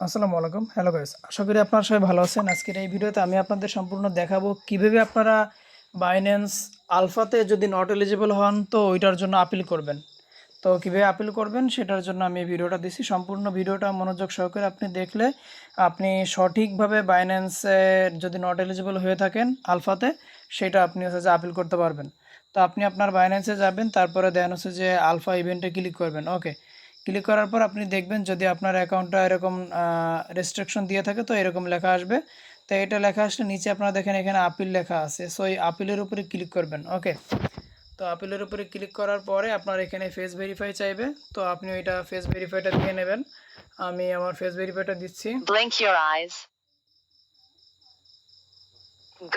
আসসালামু আলাইকুম। Hello guys, আশা করি আপনারা সবাই ভালো আছেন। আজকের এই ভিডিওতে আমি আপনাদের সম্পূর্ণ দেখাবো কিভাবে আপনারা বাইন্যান্স আলফাতে যদি নট এলিজিবল হন তো ওইটার জন্য আপিল করবেন। তো কিভাবে আপিল করবেন সেটার জন্য আমি এই ভিডিওটা দিছি। সম্পূর্ণ ভিডিওটা মনোযোগ সহকারে আপনি দেখলে আপনি সঠিকভাবে বাইন্যান্সে যদি নট এলিজিবল হয়ে থাকেন আলফাতে, সেটা আপনি হচ্ছে যে আপিল করতে পারবেন। তো আপনি আপনার বাইন্যান্সে যাবেন, তারপরে দেন হচ্ছে যে আলফা ইভেন্টে ক্লিক করবেন। ওকে, ক্লিক করার পর আপনি দেখবেন যদি আপনার অ্যাকাউন্টটা এরকম রেস্ট্রিকশন দিয়ে থাকে তো এরকম লেখা আসবে। তো এটা লেখা আসলে নিচে আপনারা দেখেন এখানে আপিল লেখা আছে, সো এই আপিলের উপরে ক্লিক করবেন। ওকে, তো আপিলের উপরে ক্লিক করার পরে আপনার এখানে ফেস ভেরিফাই চাইবে, তো আপনি ওইটা ফেস ভেরিফাইটা দিয়ে নেবেন। আমি আমার ফেস ভেরিফাইটা দিচ্ছি। Blink your eyes.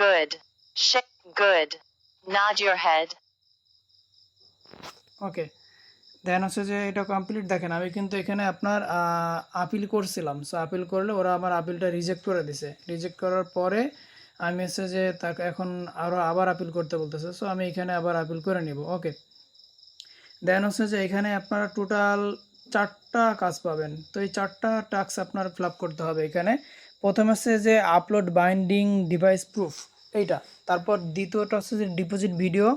Good. Shake. Good. Nod your head. ওকে, দেন হচ্ছে যে এটা কমপ্লিট। দেখেন আমি কিন্তু এখানে আপনার আপিল করছিলাম, সো আপিল করলে ওরা আমার আপিলটা রিজেক্ট করে দিছে। রিজেক্ট করার পরে আমি হচ্ছে যে তাকে এখন আবার আপিল করতে বলতেছে, সো আমি এখানে আবার আপিল করে নিব। ওকে, দেন হচ্ছে যে এখানে আপনারা টোটাল 4টা কাজ পাবেন। তো এই 4টা টাস্ক আপনার ফিল আপ করতে হবে। এখানে প্রথম হচ্ছে যে আপলোড বাইন্ডিং ডিভাইস প্রুফ এইটা, তারপর দ্বিতীয়টা হচ্ছে যে ডিপোজিট ভিডিও,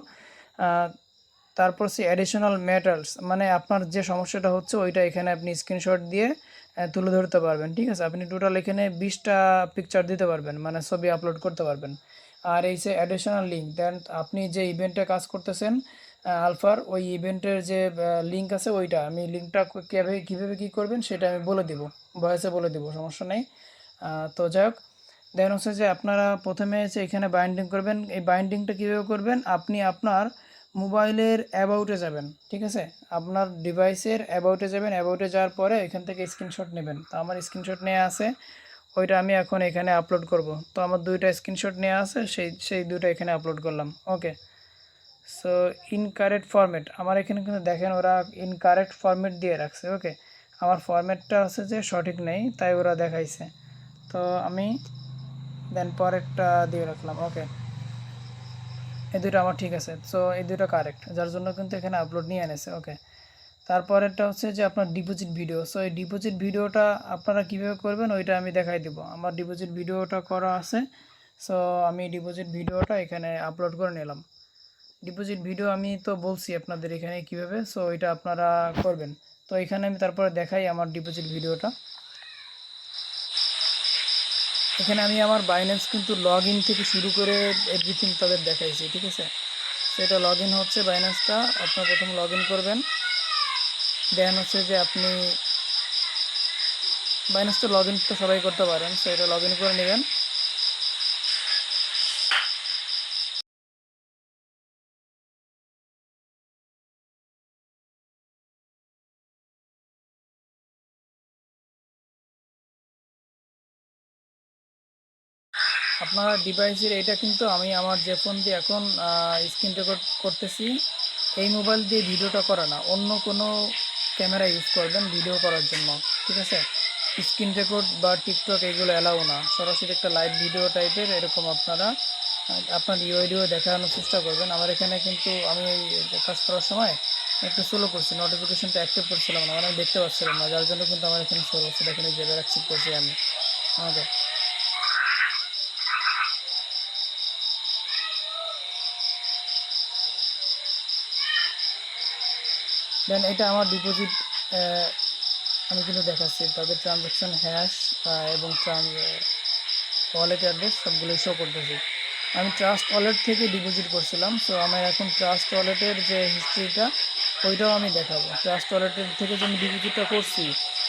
তারপর হচ্ছে অ্যাডিশনাল ম্যাটার্স, মানে আপনার যে সমস্যাটা হচ্ছে ওইটা এখানে আপনি স্ক্রিনশট দিয়ে তুলে ধরতে পারবেন। ঠিক আছে, আপনি টোটাল এখানে 20টা পিকচার দিতে পারবেন, মানে ছবি আপলোড করতে পারবেন। আর এই যে অ্যাডিশনাল লিঙ্ক, দেন আপনি যে ইভেন্টে কাজ করতেছেন আলফার, ওই ইভেন্টের যে লিঙ্ক আছে ওইটা, আমি লিঙ্কটা কীভাবে কী করবেন সেটা আমি বলে দিব, ভয়েসে বলে দিব, সমস্যা নেই। তো যাই হোক, দেন হচ্ছে যে আপনারা প্রথমে এসে এখানে বাইন্ডিং করবেন। এই বাইন্ডিংটা কীভাবে করবেন, আপনি আপনার মোবাইলের অ্যাবাউটে যাবেন। ঠিক আছে, আপনার ডিভাইসের অ্যাবাউটে যাবেন। অ্যাবাউটে যাওয়ার পরে এখান থেকে স্ক্রিনশট নেবেন। তো আমার স্ক্রিনশট নেওয়া আছে, ওইটা আমি এখন এখানে আপলোড করব। তো আমার 2টা স্ক্রিনশট নেওয়া আছে, সেই 2টা এখানে আপলোড করলাম। ওকে, সো ইনকারেক্ট ফরম্যাট, আমার এখানে কিন্তু দেখেন ওরা ইনকারেক্ট ফরম্যাট দিয়ে রাখছে। ওকে, আমার ফরম্যাটটা হচ্ছে যে সঠিক নেই, তাই ওরা দেখাইছে। তো আমি দেন পরেরটা দিয়ে রাখলাম। ওকে, এই দুটো আমার ঠিক আছে, সো এই দুটো কারেক্ট, যার জন্য কিন্তু এখানে আপলোড নিয়ে এনেছে। ওকে, তারপরেরটা হচ্ছে যে আপনার ডিপোজিট ভিডিও। সো এই ডিপোজিট ভিডিওটা আপনারা কীভাবে করবেন ওইটা আমি দেখাই দিব। আমার ডিপোজিট ভিডিওটা করা আছে, সো আমি ডিপোজিট ভিডিওটা এখানে আপলোড করে নিলাম। ডিপোজিট ভিডিও আমি তো বলছি আপনাদের এখানে কিভাবে, সো এটা আপনারা করবেন। তো এখানে আমি তারপরে দেখাই আমার ডিপোজিট ভিডিওটা। এখানে আমি আমার বাইন্যান্স কিন্তু লগ ইন থেকে শুরু করে এভরিথিং তাদের দেখাইছি। ঠিক আছে, সেটা লগ ইন হচ্ছে বাইন্যান্সটা, আপনার প্রথম লগ ইন করবেন। দেন হচ্ছে যে আপনি বাইন্যান্সটা লগ ইন তো সবাই করতে পারেন, সো এটা লগ ইন করে নেবেন। আপনার ডিভাইসের এটা কিন্তু আমি আমার যে ফোন দিয়ে এখন স্ক্রিন রেকর্ড করতেছি, এই মোবাইল দিয়ে ভিডিওটা করা না, অন্য কোনো ক্যামেরা ইউজ করবেন ভিডিও করার জন্য। ঠিক আছে, স্ক্রিন রেকর্ড বা টিকটক এগুলো অ্যালাউ না, সরাসরি একটা লাইভ ভিডিও টাইপের এরকম আপনারা আপনার ইউআইডিও দেখানোর চেষ্টা করবেন। আমার এখানে কিন্তু আমি এই কাজ করার সময় একটু স্লো করছি, নোটিফিকেশনটা অ্যাক্টিভ করছিলাম না, মানে আমি দেখতে পাচ্ছিলাম না, যার জন্য কিন্তু আমার এখানে স্লো হচ্ছে। দেখেন এই যে অ্যাক্টিভ করছি আমি আমাকে। দেন এটা আমার ডিপোজিট আমি কিন্তু দেখাচ্ছি, তাদের ট্রানজ্যাকশন হ্যাশ এবং ওয়ালেট অ্যাড্রেস সবগুলোই শো করতেছি। আমি ট্রাস্ট ওয়ালেট থেকে ডিপোজিট করছিলাম, সো আমার এখন ট্রাস্ট ওয়ালেটের যে হিস্ট্রিটা ওইটাও আমি দেখাবো। ট্রাস্ট ওয়ালেটের থেকে যে আমি ডিপোজিটটা করছি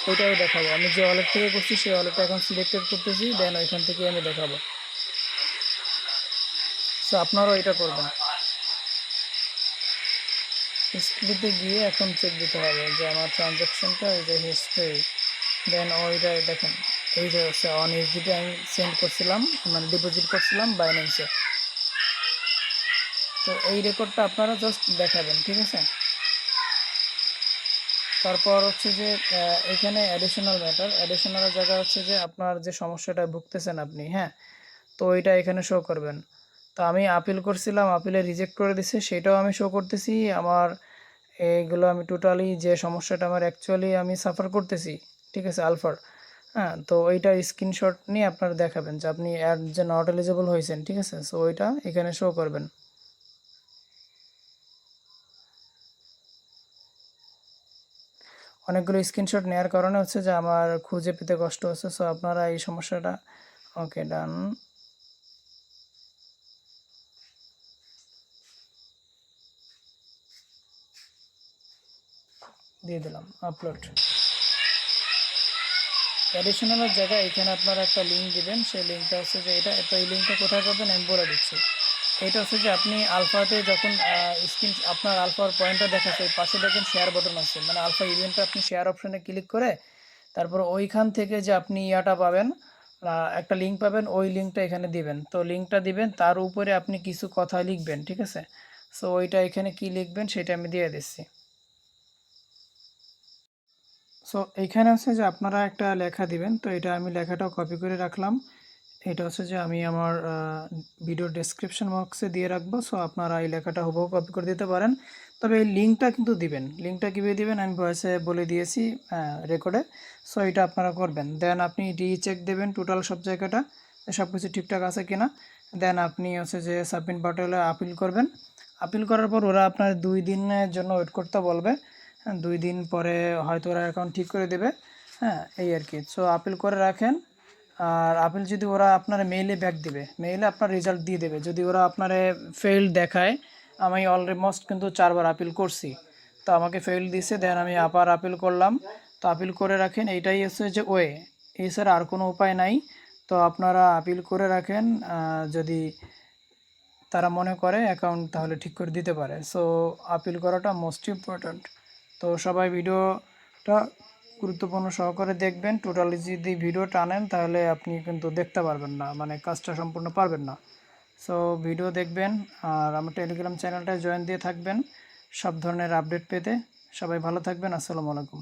ওইটাও দেখাবো। আমি যে ওয়ালেট থেকে করছি সেই ওয়ালেটটা এখন সিলেক্টেড করতেছি, দেন ওইখান থেকে আমি দেখাবো। সো আপনারাও এটা করবেন। হিস্ট্রিতে গিয়ে এখন চেক দিতে হবে যে আমার ট্রানজ্যাকশনটা এই যে হিস্ট্রি, দেন ওইটা দেখেন এই যে হচ্ছে অন ইউএসডিটি আমি সেন্ড করছিলাম, মানে ডিপোজিট করছিলাম বাইন্যান্সে। তো এই রেকর্ডটা আপনারা জাস্ট দেখাবেন। ঠিক আছে, তারপর হচ্ছে যে এখানে অ্যাডিশনাল ম্যাটার, অ্যাডিশনাল জায়গা হচ্ছে যে আপনার যে সমস্যাটা ভুগতেছেন আপনি, হ্যাঁ, তো ওইটা এখানে শো করবেন। তো আমি আপিল করছিলাম, আপিলে রিজেক্ট করে দিছে, সেটাও আমি শো করতেছি। আমার এইগুলো আমি টোটালি যে সমস্যাটা আমার অ্যাকচুয়ালি আমি সাফার করতেছি, ঠিক আছে, আলফার হ্যাঁ, তো ওইটার স্ক্রিনশট নিয়ে আপনারা দেখাবেন যে আপনি অ্যাড যে নট এলিজিবল হয়েছেন, ঠিক আছে? সো ওইটা এখানে শো করবেন। অনেকগুলো স্ক্রিনশট নেওয়ার কারণে হচ্ছে যে আমার খুঁজে পেতে কষ্ট হচ্ছে। সো আপনারা এই সমস্যাটা, ওকে ডান দিয়ে দিলাম, আপলোড। অ্যাডিশনালের জায়গায় এখানে আপনারা একটা লিঙ্ক দিবেন, সেই লিঙ্কটা হচ্ছে যে এটা, তো এই লিঙ্কটা কোথায় পাবেন আমি বলে দিচ্ছি। এটা হচ্ছে যে আপনি আলফাতে যখন স্ক্রিন আপনার আলফার পয়েন্টটা দেখাচ্ছে, পাশে দেখেন শেয়ার বাটন আছে, মানে আলফা ইভেন্টটা আপনি শেয়ার অপশনে ক্লিক করে তারপর ওইখান থেকে যে আপনি ইয়াটা পাবেন, একটা লিঙ্ক পাবেন, ওই লিঙ্কটা এখানে দিবেন। তো লিঙ্কটা দিবেন, তার উপরে আপনি কিছু কথা লিখবেন, ঠিক আছে? সো ওইটা এখানে কি লিখবেন সেটা আমি দিয়ে দিচ্ছি। সো এইখানে হচ্ছে যে আপনারা একটা লেখা দিবেন, তো এটা আমি লেখাটাও কপি করে রাখলাম। এটা হচ্ছে যে আমি আমার ভিডিও ডেসক্রিপশন বক্সে দিয়ে রাখবো। সো আপনারা এই লেখাটা হুবহু কপি করে দিতে পারেন, তবে এই লিঙ্কটা কিন্তু দিবেন। লিঙ্কটা কীভাবে দিবেন আমি ভয়েসে বলে দিয়েছি রেকর্ডে। সো এটা আপনারা করবেন। দেন আপনি রিচেক দেবেন টোটাল সব জায়গাটা, সব কিছু ঠিকঠাক আছে কিনা। দেন আপনি হচ্ছে যে সাবমিট বাটনে আপিল করবেন। আপিল করার পর ওরা আপনার 2 দিনের জন্য ওয়েট করতে বলবে। হ্যাঁ, 2 দিন পরে হয়তো ওরা অ্যাকাউন্ট ঠিক করে দেবে। হ্যাঁ, এই আর কি। সো আপিল করে রাখেন। আর আপিল যদি ওরা আপনার মেইলে ব্যাক দিবে, মেইলে আপনার রেজাল্ট দিয়ে দেবে। যদি ওরা আপনারে ফেইল দেখায়, আমি অলমোস্ট কিন্তু 4 বার আপিল করছি, তো আমাকে ফেইল দিছে, দেন আমি আবার আপিল করলাম। তো আপিল করে রাখেন, এইটাই হচ্ছে যে ওয়ে, এছাড়া আর কোনো উপায় নাই। তো আপনারা আপিল করে রাখেন, যদি তারা মনে করে অ্যাকাউন্ট তাহলে ঠিক করে দিতে পারে। সো আপিল করাটা মোস্ট ইম্পর্ট্যান্ট। তো সবাই ভিডিওটা গুরুত্বপূর্ণ সহকারে দেখবেন। টোটালি যদি ভিডিও টানেন তাহলে আপনি কিন্তু দেখতে পারবেন না, মানে কাজটা সম্পূর্ণ পারবেন না। সো ভিডিও দেখবেন আর আমার টেলিগ্রাম চ্যানেলটায় জয়েন দিয়ে থাকবেন সব ধরনের আপডেট পেতে। সবাই ভালো থাকবেন। আসসালামু আলাইকুম।